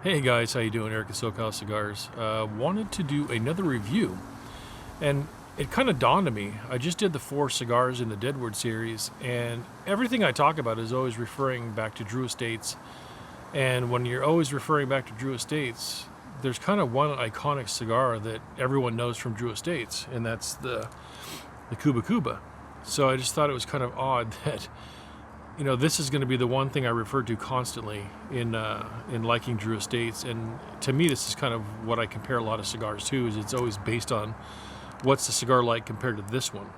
Hey guys, how you doing? Eric at SoCal Cigars. Wanted to do another review, and it kind of dawned on me. I just did the 4 cigars in the Deadwood series, and everything I talk about is always referring back to Drew Estates. And when you're always referring back to Drew Estates, there's kind of one iconic cigar that everyone knows from Drew Estates, and that's the Kuba Kuba. So I just thought it was kind of odd that this is going to be the one thing I refer to constantly in liking Drew Estates. And to me, this is kind of what I compare a lot of cigars to. Is it's always based on what's the cigar like compared to this one.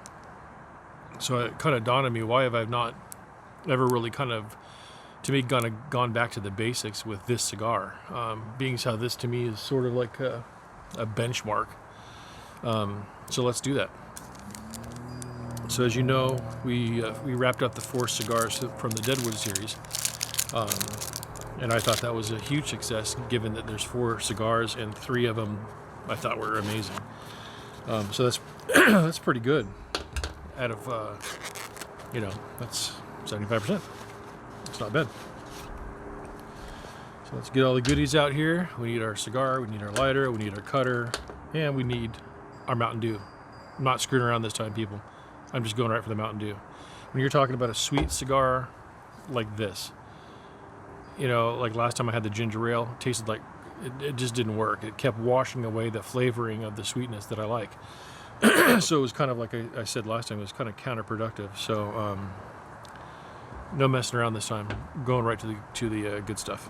So it kind of dawned on me, why have I not ever really kind of, to me, gone back to the basics with this cigar? Being as how this to me is sort of like a benchmark. So let's do that. So as you know, we wrapped up the 4 cigars from the Deadwood series, and I thought that was a huge success, given that there's 4 cigars and 3 of them I thought were amazing. So that's that's pretty good. Out of that's 75%. It's not bad. So let's get all the goodies out here. We need our cigar, we need our lighter, we need our cutter, and we need our Mountain Dew. I'm not screwing around this time, people. I'm just going right for the Mountain Dew. When you're talking about a sweet cigar like this, like last time I had the ginger ale, it tasted like it just didn't work. It kept washing away the flavoring of the sweetness that I like. So it was kind of like I said last time, it was kind of counterproductive. So no messing around this time. Going right to the good stuff.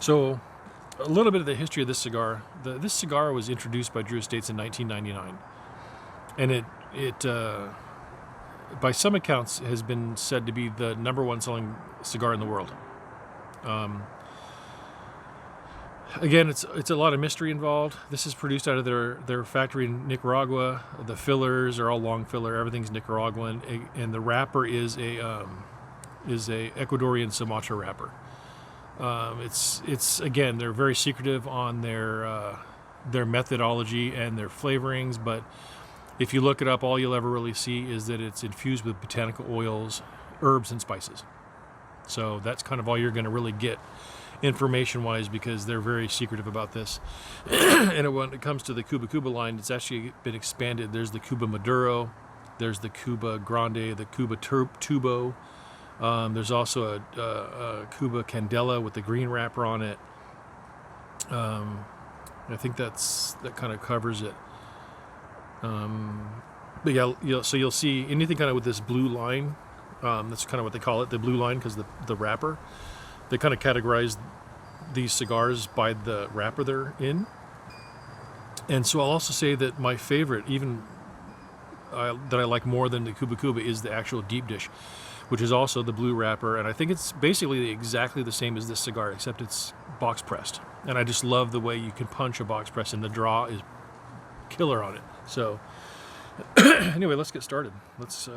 So a little bit of the history of this cigar. This cigar was introduced by Drew Estates in 1999, and it by some accounts has been said to be the #1 selling cigar in the world. Again, it's a lot of mystery involved. This is produced out of their factory in Nicaragua. The fillers are all long filler. Everything's Nicaraguan, and the wrapper is a Ecuadorian Sumatra wrapper. It's again, they're very secretive on their methodology and their flavorings, but if you look it up, all you'll ever really see is that it's infused with botanical oils, herbs, and spices. So that's kind of all you're going to really get information-wise, because they're very secretive about this. And when it comes to the Kuba Kuba line, it's actually been expanded. There's the Cuba Maduro, there's the Cuba Grande, the Cuba Tubo. There's also a Cuba Candela with the green wrapper on it. I think that kind of covers it. But yeah, so you'll see anything kind of with this blue line. That's kind of what they call it, the blue line, because the wrapper. They kind of categorize these cigars by the wrapper they're in. And so I'll also say that my favorite, even that I like more than the Kuba Kuba, is the actual deep dish, which is also the blue wrapper. And I think it's basically exactly the same as this cigar, except it's box pressed. And I just love the way you can punch a box press, and the draw is killer on it. So anyway, let's get started. Let's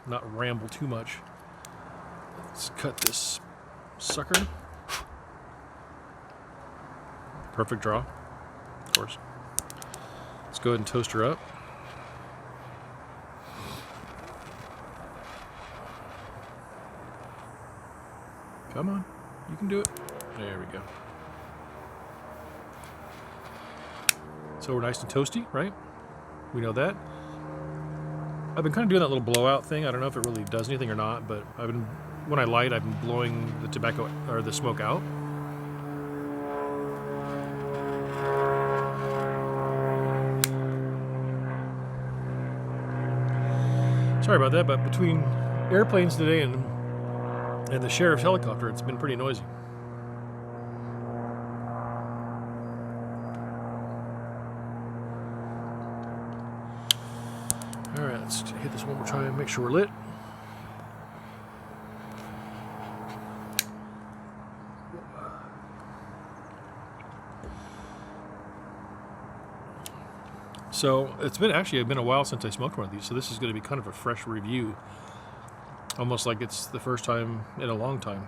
not ramble too much. Let's cut this sucker. Perfect draw, of course. Let's go ahead and toast her up. Come on, you can do it. There we go. So we're nice and toasty, right? We know that. I've been kind of doing that little blowout thing. I don't know if it really does anything or not, but when I light, I've been blowing the tobacco or the smoke out. Sorry about that, but between airplanes today and the sheriff's helicopter, it's been pretty noisy. All right, let's hit this one more time, make sure we're lit. So it's been a while since I smoked one of these, so this is going to be kind of a fresh review, almost like it's the first time in a long time.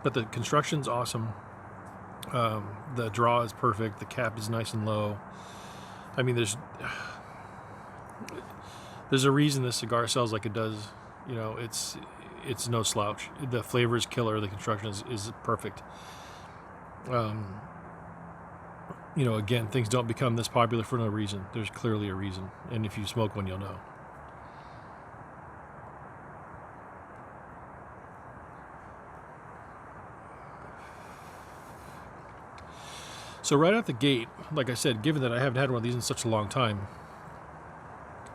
But the construction's awesome. The draw is perfect. The cap is nice and low. I mean, there's a reason this cigar sells like it does. It's no slouch. The flavor is killer. The construction is perfect. Again, things don't become this popular for no reason. There's clearly a reason. And if you smoke one, you'll know. So right out the gate, like I said, given that I haven't had one of these in such a long time,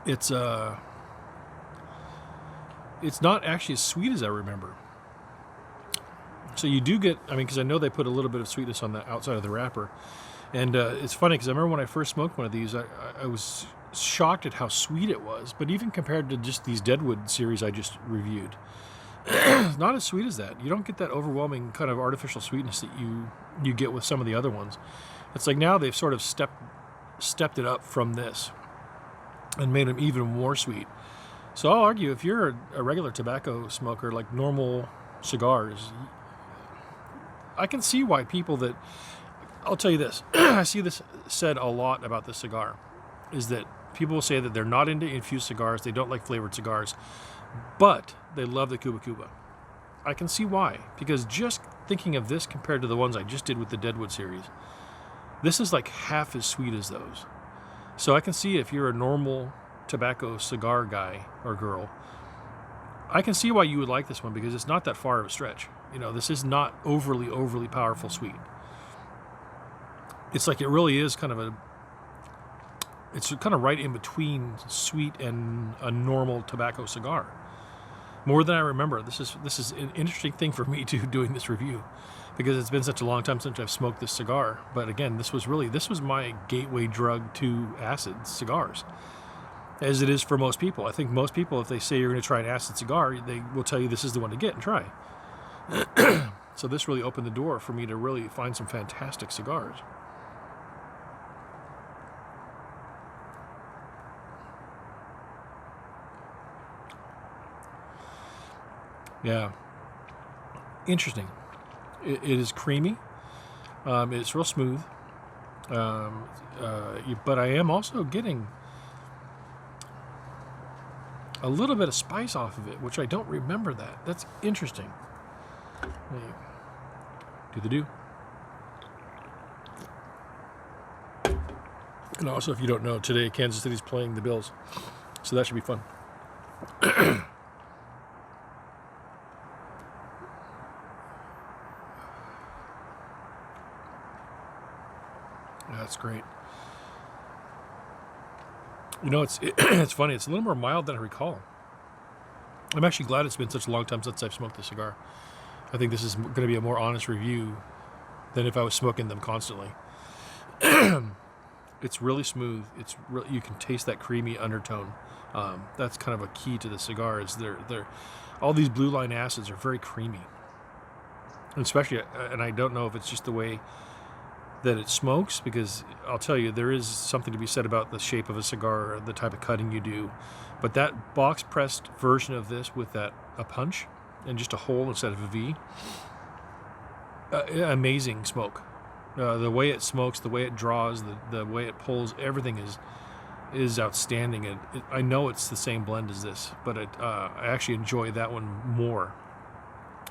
it's not actually as sweet as I remember. So you do get, because I know they put a little bit of sweetness on the outside of the wrapper. And it's funny because I remember when I first smoked one of these, I was shocked at how sweet it was. But even compared to just these Deadwood series I just reviewed, it's not as sweet as that. You don't get that overwhelming kind of artificial sweetness that you get with some of the other ones. It's like now they've sort of stepped it up from this and made them even more sweet. So I'll argue if you're a regular tobacco smoker, like normal cigars, I can see why people that... I'll tell you this. I see this said a lot about this cigar, is that people will say that they're not into infused cigars, they don't like flavored cigars, but they love the Kuba Kuba. I can see why, because just thinking of this compared to the ones I just did with the Deadwood series, this is like half as sweet as those. So I can see if you're a normal tobacco cigar guy or girl, I can see why you would like this one, because it's not that far of a stretch. This is not overly powerful sweet. It's like it really is it's kind of right in between sweet and a normal tobacco cigar. More than I remember. This is an interesting thing for me too, doing this review, because it's been such a long time since I've smoked this cigar. But again, this was my gateway drug to acid cigars, as it is for most people. I think most people, if they say you're going to try an acid cigar, they will tell you this is the one to get and try. So this really opened the door for me to really find some fantastic cigars. Yeah, interesting. It is creamy. It's real smooth. But I am also getting a little bit of spice off of it, which I don't remember that. That's interesting. Do the do. And also, if you don't know, today Kansas City's playing the Bills, so that should be fun. That's great. It's funny. It's a little more mild than I recall. I'm actually glad it's been such a long time since I've smoked this cigar. I think this is going to be a more honest review than if I was smoking them constantly. It's really smooth. You can taste that creamy undertone. That's kind of a key to the cigar. Is they're all these blue line acids are very creamy, and especially. And I don't know if it's just the way that it smokes, because I'll tell you, there is something to be said about the shape of a cigar, or the type of cutting you do. But that box pressed version of this with a punch and just a hole instead of a V, amazing smoke. The way it smokes, the way it draws, the way it pulls, everything is outstanding. I know it's the same blend as this, but I actually enjoy that one more.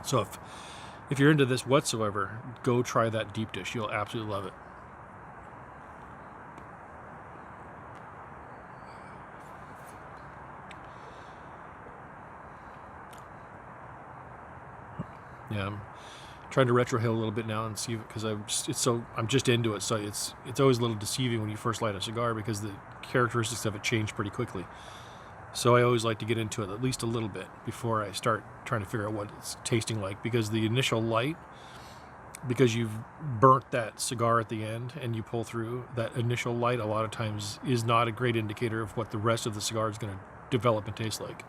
So if you're into this whatsoever, go try that deep dish. You'll absolutely love it. Yeah, I'm trying to retrohale a little bit now and see, because I'm just into it. So it's always a little deceiving when you first light a cigar, because the characteristics of it change pretty quickly. So I always like to get into it at least a little bit before I start trying to figure out what it's tasting like, because the initial light, because you've burnt that cigar at the end and you pull through, that initial light a lot of times is not a great indicator of what the rest of the cigar is going to develop and taste like.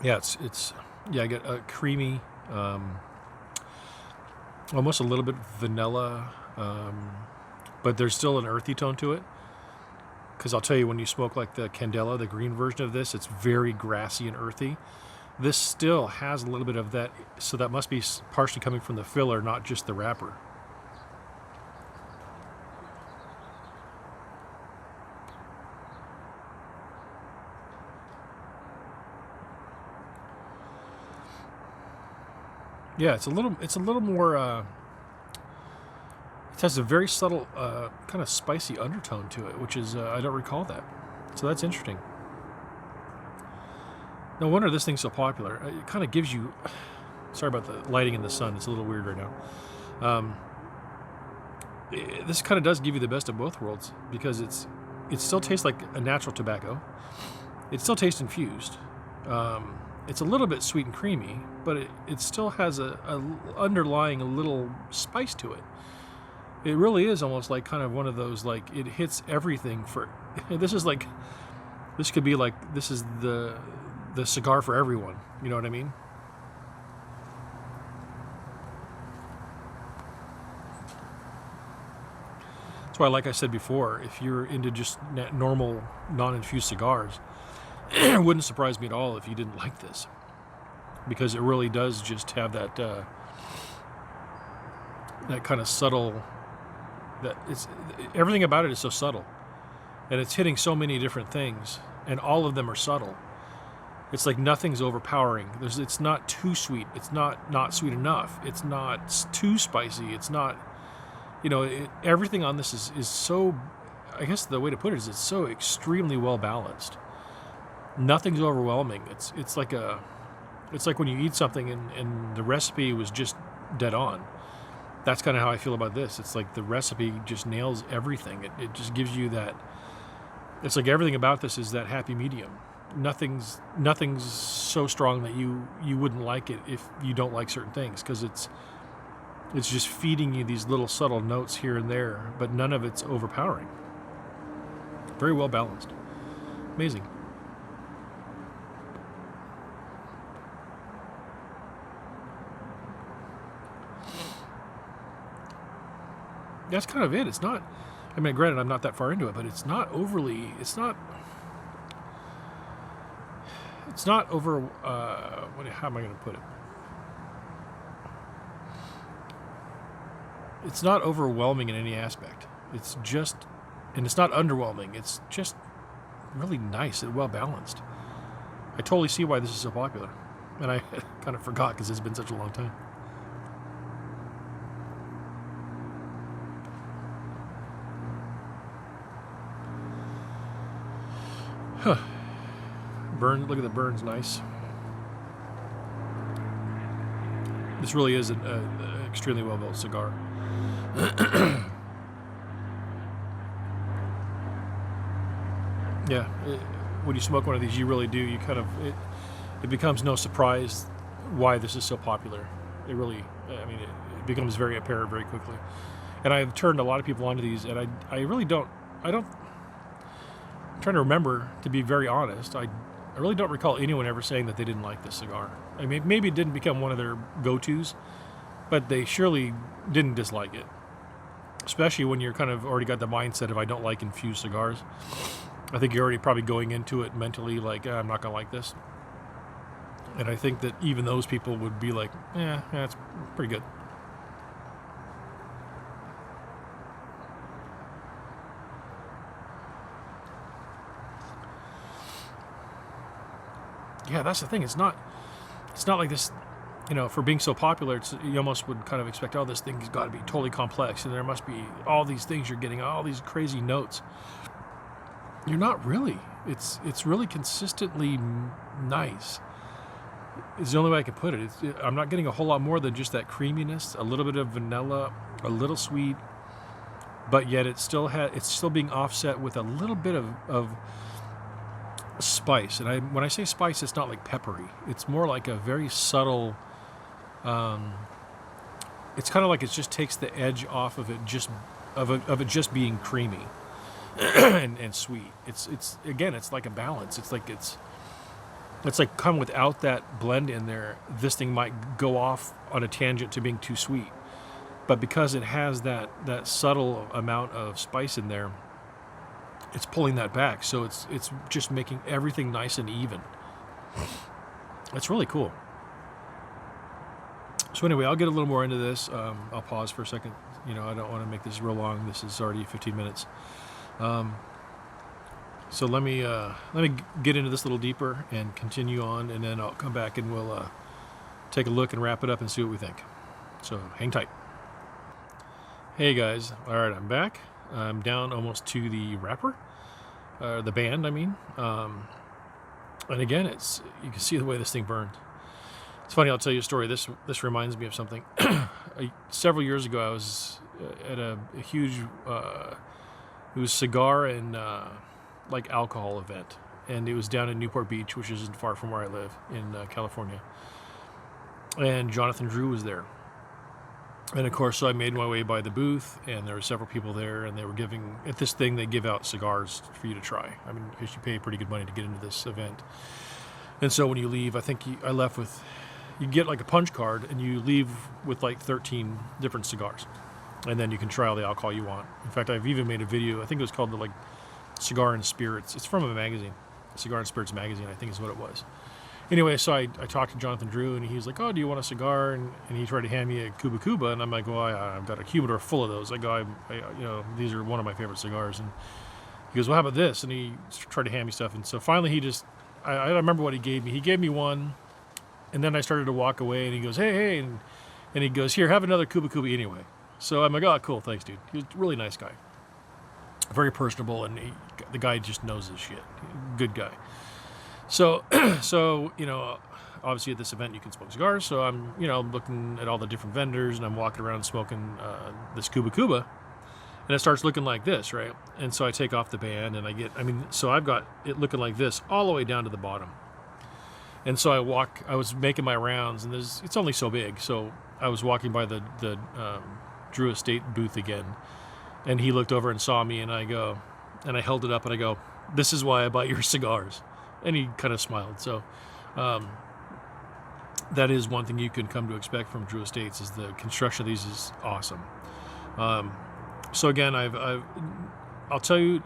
Yeah, I get a creamy, almost a little bit vanilla, but there's still an earthy tone to it. Because I'll tell you, when you smoke like the Candela, the green version of this, it's very grassy and earthy. This still has a little bit of that, so that must be partially coming from the filler, not just the wrapper. Yeah, it's a little more. It has a very subtle, kind of spicy undertone to it, which is I don't recall that. So that's interesting. No wonder this thing's so popular. It kind of gives you. Sorry about the lighting in the sun. It's a little weird right now. This kind of does give you the best of both worlds because it still tastes like a natural tobacco. It still tastes infused. It's a little bit sweet and creamy, but it still has a underlying a little spice to it. It really is almost like kind of one of those, like, it hits everything for. This is like, this could be like, this is the cigar for everyone. You know what I mean? That's why, like I said before, if you're into just normal non-infused cigars, it wouldn't surprise me at all if you didn't like this, because it really does just have that that kind of subtle. Everything about it is so subtle, and it's hitting so many different things, and all of them are subtle. It's like nothing's overpowering. It's not too sweet. It's not sweet enough. It's not too spicy. It's not, everything on this is so, I guess the way to put it is it's so extremely well balanced. Nothing's overwhelming. It's like when you eat something and the recipe was just dead on. That's kind of how I feel about this. It's like the recipe just nails everything. It just gives you that. It's like everything about this is that happy medium. Nothing's so strong that you wouldn't like it if you don't like certain things, because it's just feeding you these little subtle notes here and there, but none of it's overpowering. Very well balanced. Amazing. That's kind of it. It's not, I mean, granted, I'm not that far into it, but it's not over, how am I going to put it? It's not overwhelming in any aspect. It's just, and it's not underwhelming. It's just really nice and well balanced. I totally see why this is so popular. And I kind of forgot because it's been such a long time. Huh. Burn, look at the burns, nice. This really is an extremely well-built cigar. Yeah, when you smoke one of these, you really do. You kind of, it becomes no surprise why this is so popular. It really, I mean, it becomes very apparent very quickly. And I've turned a lot of people onto these, and I really don't, I'm trying to remember, to be very honest, I really don't recall anyone ever saying that they didn't like this cigar. I mean, maybe it didn't become one of their go-tos, but they surely didn't dislike it. Especially when you're kind of already got the mindset of I don't like infused cigars. I think you're already probably going into it mentally like, I'm not going to like this. And I think that even those people would be like, yeah, it's pretty good. Yeah, that's the thing. It's not like this, for being so popular, you almost would kind of expect, oh, this thing's got to be totally complex, and there must be all these things you're getting, all these crazy notes. You're not really. It's really consistently nice. It's the only way I can put it. I'm not getting a whole lot more than just that creaminess, a little bit of vanilla, a little sweet, but yet it's still being offset with a little bit of spice. And when I say spice, it's not like peppery. It's more like a very subtle. It's kind of like it just takes the edge off of it, of it just being creamy and sweet. It's again, it's like a balance. It's like come without that blend in there, this thing might go off on a tangent to being too sweet. But because it has that subtle amount of spice in there, it's pulling that back, so it's just making everything nice and even. It's really cool. So anyway, I'll get a little more into this. I'll pause for a second. I don't want to make this real long. This is already 15 minutes. So let me get into this a little deeper and continue on, and then I'll come back and take a look and wrap it up and see what we think. So hang tight. Hey guys, all right, I'm back. I'm down almost to the wrapper, the band, I mean. And again, you can see the way this thing burns. It's funny, I'll tell you a story. This reminds me of something. Several years ago, I was at a huge, it was cigar and like alcohol event. And it was down in Newport Beach, which isn't far from where I live in California. And Jonathan Drew was there. And of course, so I made my way by the booth, and there were several people there, and they were giving, at this thing, they give out cigars for you to try. I mean, because you pay pretty good money to get into this event. And so when you leave, I think I left with, you get like a punch card, and you leave with like 13 different cigars. And then you can try all the alcohol you want. In fact, I've even made a video, I think it was called the like Cigar and Spirits. It's from a magazine, Cigar and Spirits magazine, I think is what it was. Anyway, so I talked to Jonathan Drew, and he's like, "Oh, do you want a cigar?" And he tried to hand me a Kuba Kuba, and I'm like, "Well, I've got a humidor full of those." I go, these are one of my favorite cigars." And he goes, "Well, how about this?" And he tried to hand me stuff, and so finally he just, I don't remember what he gave me. He gave me one, and then I started to walk away, and he goes, "Hey," and he goes, "Here, have another Kuba Kuba anyway." So I'm like, "Oh, cool, thanks, dude." He was a really nice guy, very personable, and the guy just knows his shit. Good guy. So, obviously at this event you can smoke cigars. So I'm, looking at all the different vendors, and I'm walking around smoking this Kuba Kuba, and it starts looking like this, right? And so I take off the band, and so I've got it looking like this all the way down to the bottom. And so I was making my rounds, and it's only so big. So I was walking by the Drew Estate booth again, and he looked over and saw me, and I held it up, and I go, "This is why I buy your cigars." And he kind of smiled. So that is one thing you can come to expect from Drew Estates, is the construction of these is awesome. So again, I'll tell you,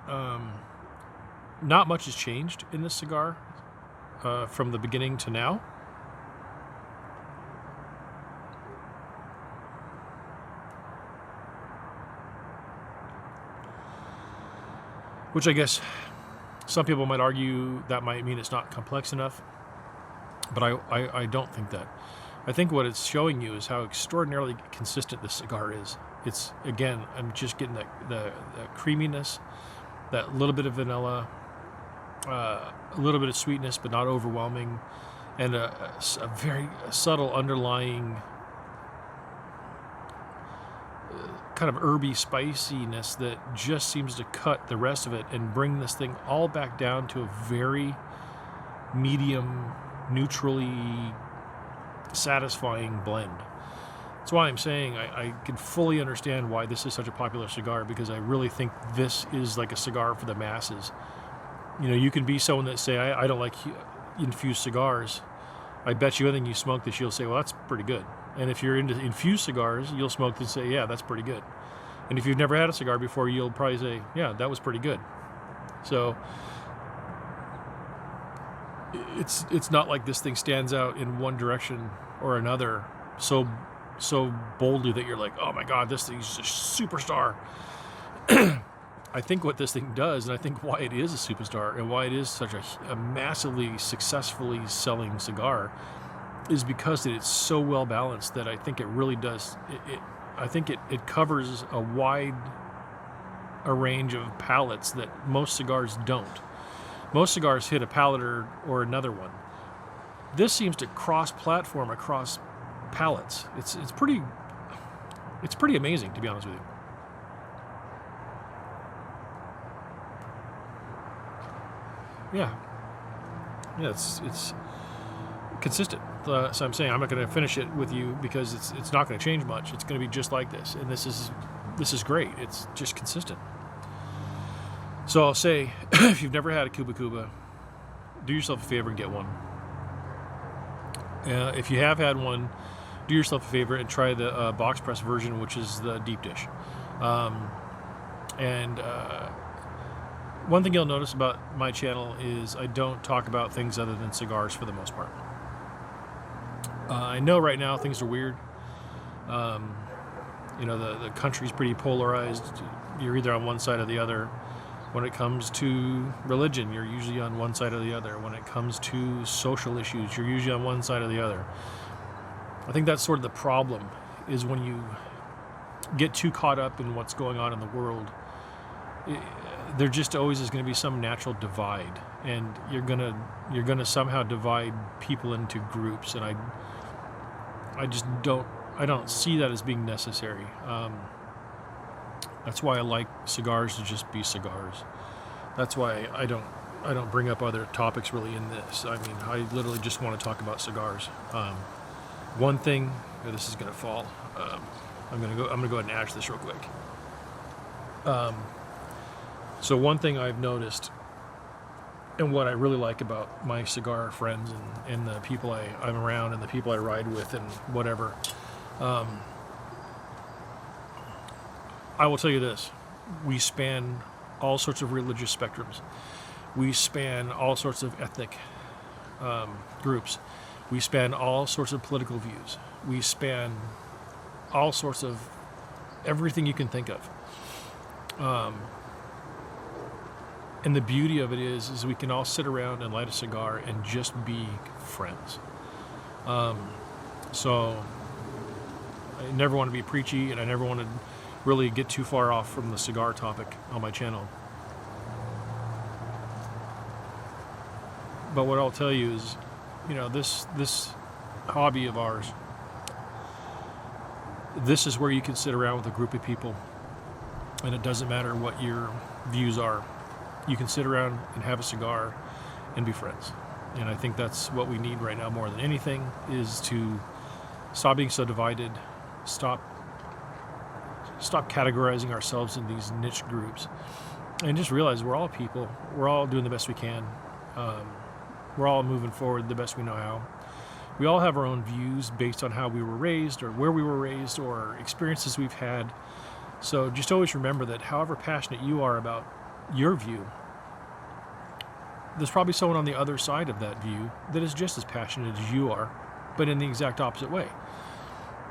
not much has changed in this cigar from the beginning to now. Which I guess some people might argue that might mean it's not complex enough, but I don't think that. I think what it's showing you is how extraordinarily consistent this cigar is. It's, again, I'm just getting the creaminess, that little bit of vanilla, a little bit of sweetness, but not overwhelming, and a very subtle underlying kind of herby spiciness that just seems to cut the rest of it and bring this thing all back down to a very medium, neutrally satisfying blend. That's why I'm saying I can fully understand why this is such a popular cigar, because I really think this is like a cigar for the masses. You can be someone that say, I don't like infused cigars. I bet you anything you smoke this, you'll say, well, that's pretty good. And if you're into infused cigars, you'll smoke this and say, yeah, that's pretty good. And if you've never had a cigar before, you'll probably say, yeah, that was pretty good. So it's not like this thing stands out in one direction or another so boldly that you're like, oh my God, this thing's a superstar. I think what this thing does, and I think why it is a superstar and why it is such a massively successfully selling cigar, is because it's so well balanced that I think it really does. I think it covers a wide range of palates that most cigars don't. Most cigars hit a palate or another one. This seems to cross-platform across palates. It's pretty amazing, to be honest with you. Yeah, it's consistent. So I'm saying I'm not going to finish it with you because it's not going to change much. It's going to be just like this, and this is great. It's just consistent. So I'll say, if you've never had a Kuba Kuba, do yourself a favor and get one. If you have had one, do yourself a favor and try the box press version, which is the deep dish. One thing you'll notice about my channel is I don't talk about things other than cigars for the most part. I know right now things are weird. The country's pretty polarized. You're either on one side or the other. When it comes to religion, you're usually on one side or the other. When it comes to social issues, you're usually on one side or the other. I think that's sort of the problem, is when you get too caught up in what's going on in the world, there just always is going to be some natural divide, and you're gonna somehow divide people into groups, and I just don't see that as being necessary. That's why I like cigars to just be cigars. That's why I don't bring up other topics really in this. I mean, I literally just want to talk about cigars. One thing, this is gonna fall. I'm gonna go ahead and ash this real quick. So one thing I've noticed, and what I really like about my cigar friends and the people I'm around and the people I ride with and whatever, I will tell you this: we span all sorts of religious spectrums. We span all sorts of ethnic groups. We span all sorts of political views. We span all sorts of everything you can think of. And the beauty of it is we can all sit around and light a cigar and just be friends. So I never want to be preachy, and I never want to really get too far off from the cigar topic on my channel. But what I'll tell you is, this hobby of ours, this is where you can sit around with a group of people, and it doesn't matter what your views are. You can sit around and have a cigar and be friends. And I think that's what we need right now more than anything, is to stop being so divided, stop categorizing ourselves in these niche groups, and just realize we're all people. We're all doing the best we can. We're all moving forward the best we know how. We all have our own views based on how we were raised, or where we were raised, or experiences we've had. So just always remember that however passionate you are about your view, there's probably someone on the other side of that view that is just as passionate as you are, but in the exact opposite way.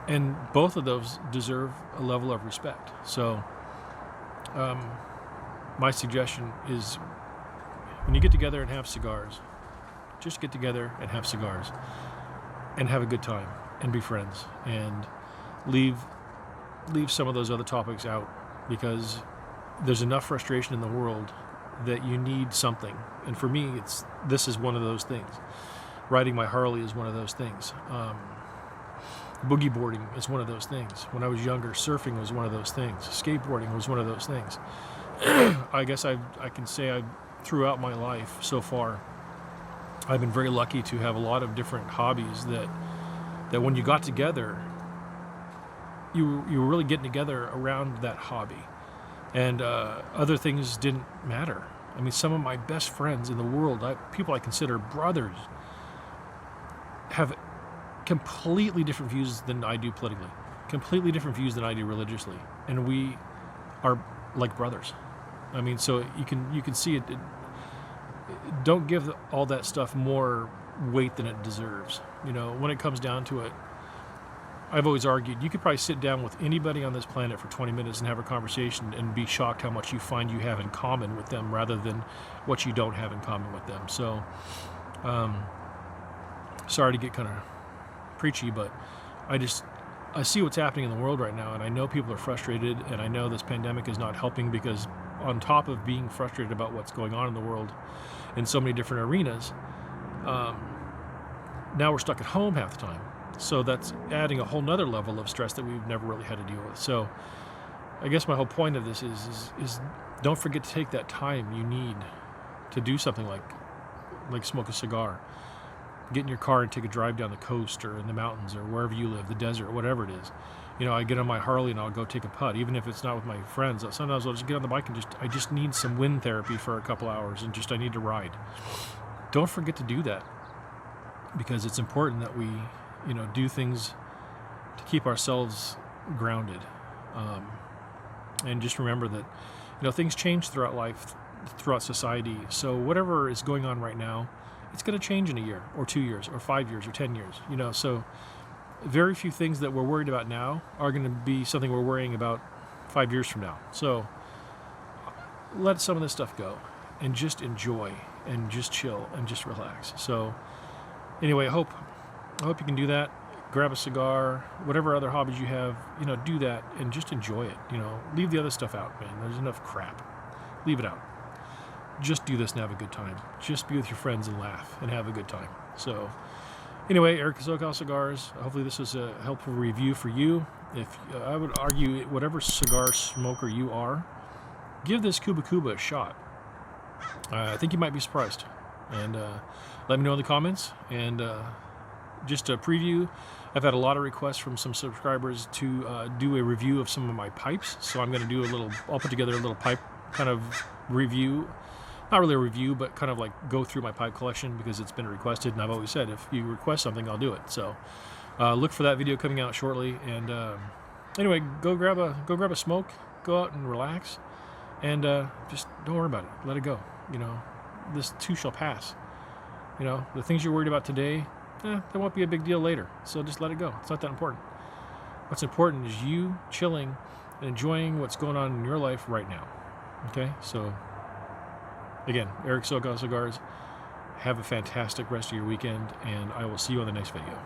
And both of those deserve a level of respect. So my suggestion is, when you get together and have cigars, just get together and have cigars and have a good time and be friends, and leave some of those other topics out, because there's enough frustration in the world that you need something. And for me, this is one of those things. Riding my Harley is one of those things. Boogie boarding is one of those things. When I was younger, surfing was one of those things. Skateboarding was one of those things. I guess I can say throughout my life so far, I've been very lucky to have a lot of different hobbies that when you got together, you were really getting together around that hobby. And other things didn't matter. I mean, some of my best friends in the world, people I consider brothers, have completely different views than I do politically, completely different views than I do religiously, and we are like brothers. I mean, so you can see it. Don't give all that stuff more weight than it deserves. When it comes down to it, I've always argued you could probably sit down with anybody on this planet for 20 minutes and have a conversation and be shocked how much you find you have in common with them, rather than what you don't have in common with them. So, sorry to get kind of preachy, but I see what's happening in the world right now, and I know people are frustrated, and I know this pandemic is not helping, because on top of being frustrated about what's going on in the world in so many different arenas, now we're stuck at home half the time. So that's adding a whole nother level of stress that we've never really had to deal with. So I guess my whole point of this is don't forget to take that time you need to do something like smoke a cigar. Get in your car and take a drive down the coast, or in the mountains, or wherever you live, the desert, whatever it is. I get on my Harley and I'll go take a putt, even if it's not with my friends. Sometimes I'll just get on the bike and I just need some wind therapy for a couple hours, and I need to ride. Don't forget to do that, because it's important that we do things to keep ourselves grounded. And just remember that, things change throughout life, throughout society. So whatever is going on right now, it's going to change in a year, or 2 years, or 5 years, or 10 years. So very few things that we're worried about now are going to be something we're worrying about 5 years from now. So let some of this stuff go, and just enjoy, and just chill, and just relax. So anyway, I hope you can do that. grab a cigar, whatever other hobbies you have, do that and just enjoy it. Leave the other stuff out, man. There's enough crap. Leave it out. Just do this and have a good time. Just be with your friends and laugh and have a good time. So anyway, Eric at SoCal Cigars. Hopefully this was a helpful review for you. If I would argue, whatever cigar smoker you are, give this Kuba Kuba a shot. I think you might be surprised. And let me know in the comments. And just a preview, I've had a lot of requests from some subscribers to do a review of some of my pipes. So I'm going to do I'll put together a little pipe kind of review. Not really a review, but kind of like go through my pipe collection because it's been requested. And I've always said, if you request something, I'll do it. So look for that video coming out shortly. And anyway, go grab a smoke, go out and relax. And just don't worry about it. Let it go. This too shall pass. The things you're worried about today, that won't be a big deal later. So just let it go. It's not that important. What's important is you chilling and enjoying what's going on in your life right now. Okay? So, again, Eric SoCal Cigars, have a fantastic rest of your weekend, and I will see you on the next video.